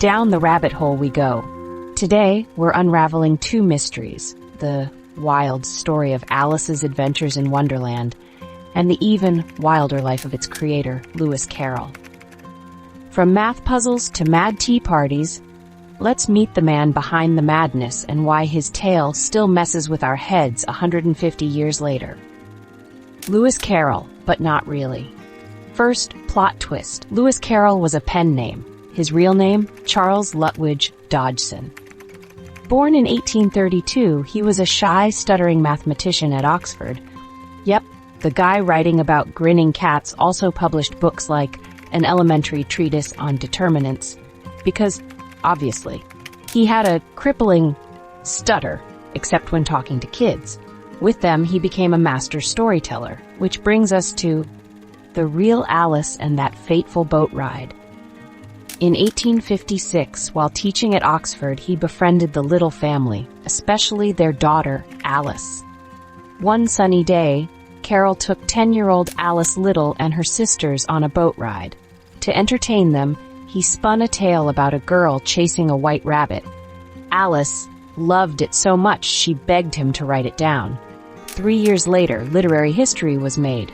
Down the rabbit hole we go. Today, we're unraveling two mysteries, the wild story of Alice's adventures in Wonderland and the even wilder life of its creator, Lewis Carroll. From math puzzles to mad tea parties, let's meet the man behind the madness and why his tale still messes with our heads 150 years later. Lewis Carroll, but not really. First, plot twist. Lewis Carroll was a pen name. His real name, Charles Lutwidge Dodgson. Born in 1832, he was a shy, stuttering mathematician at Oxford. Yep, the guy writing about grinning cats also published books like An Elementary Treatise on Determinants, because, obviously, he had a crippling stutter, except when talking to kids. With them, he became a master storyteller, which brings us to the real Alice and that fateful boat ride. In 1856, while teaching at Oxford, he befriended the Little family, especially their daughter, Alice. One sunny day, Carroll took 10-year-old Alice Little and her sisters on a boat ride. To entertain them, he spun a tale about a girl chasing a white rabbit. Alice loved it so much she begged him to write it down. 3 years later, literary history was made.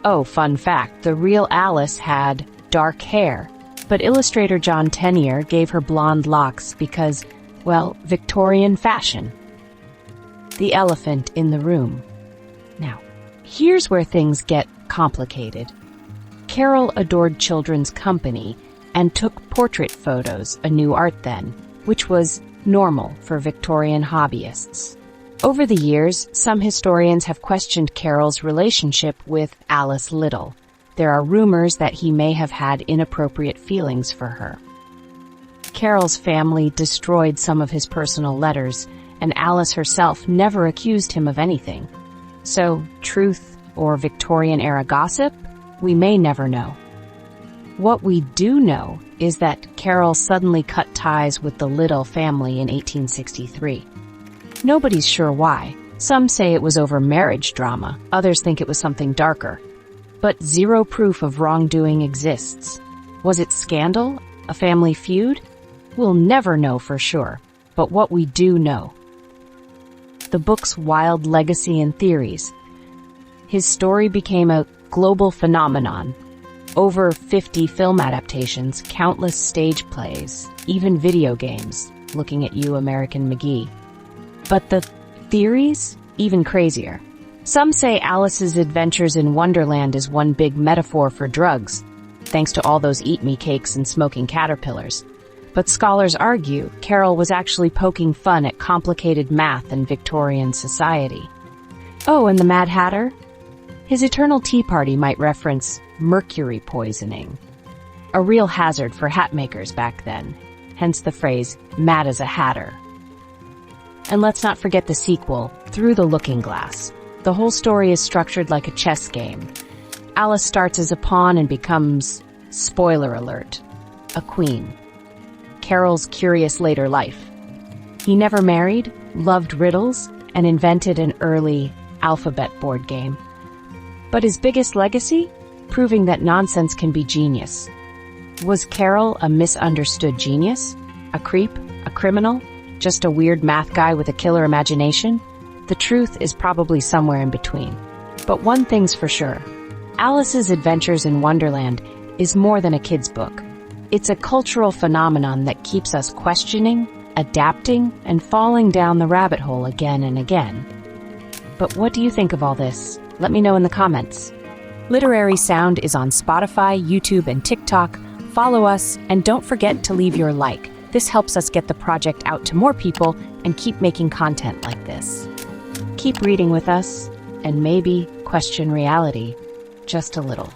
Oh, fun fact, the real Alice had dark hair, but illustrator John Tenier gave her blonde locks because, well, Victorian fashion. The elephant in the room. Now, here's where things get complicated. Carroll adored children's company and took portrait photos, a new art then, which was normal for Victorian hobbyists. Over the years, some historians have questioned Carroll's relationship with Alice Little. There are rumors that he may have had inappropriate feelings for her. Carroll's family destroyed some of his personal letters, and Alice herself never accused him of anything. So, truth or Victorian-era gossip? We may never know. What we do know is that Carroll suddenly cut ties with the Little family in 1863. Nobody's sure why. Some say it was over marriage drama, others think it was something darker. But zero proof of wrongdoing exists. Was it scandal? A family feud? We'll never know for sure. But what we do know. The book's wild legacy and theories. His story became a global phenomenon. Over 50 film adaptations, countless stage plays, even video games. Looking at you, American McGee. But the theories? Even crazier. Some say Alice's adventures in Wonderland is one big metaphor for drugs, thanks to all those eat-me cakes and smoking caterpillars. But scholars argue Carroll was actually poking fun at complicated math and Victorian society. Oh, and the Mad Hatter? His eternal tea party might reference mercury poisoning, a real hazard for hat makers back then, hence the phrase, mad as a hatter. And let's not forget the sequel, Through the Looking Glass. The whole story is structured like a chess game. Alice starts as a pawn and becomes, spoiler alert, a queen. Carroll's curious later life. He never married, loved riddles, and invented an early alphabet board game. But his biggest legacy? Proving that nonsense can be genius. Was Carroll a misunderstood genius? A creep? A criminal? Just a weird math guy with a killer imagination? The truth is probably somewhere in between. But one thing's for sure. Alice's Adventures in Wonderland is more than a kid's book. It's a cultural phenomenon that keeps us questioning, adapting, and falling down the rabbit hole again and again. But what do you think of all this? Let me know in the comments. Literary Sound is on Spotify, YouTube, and TikTok. Follow us, and don't forget to leave your like. This helps us get the project out to more people and keep making content like this. Keep reading with us, and maybe question reality just a little.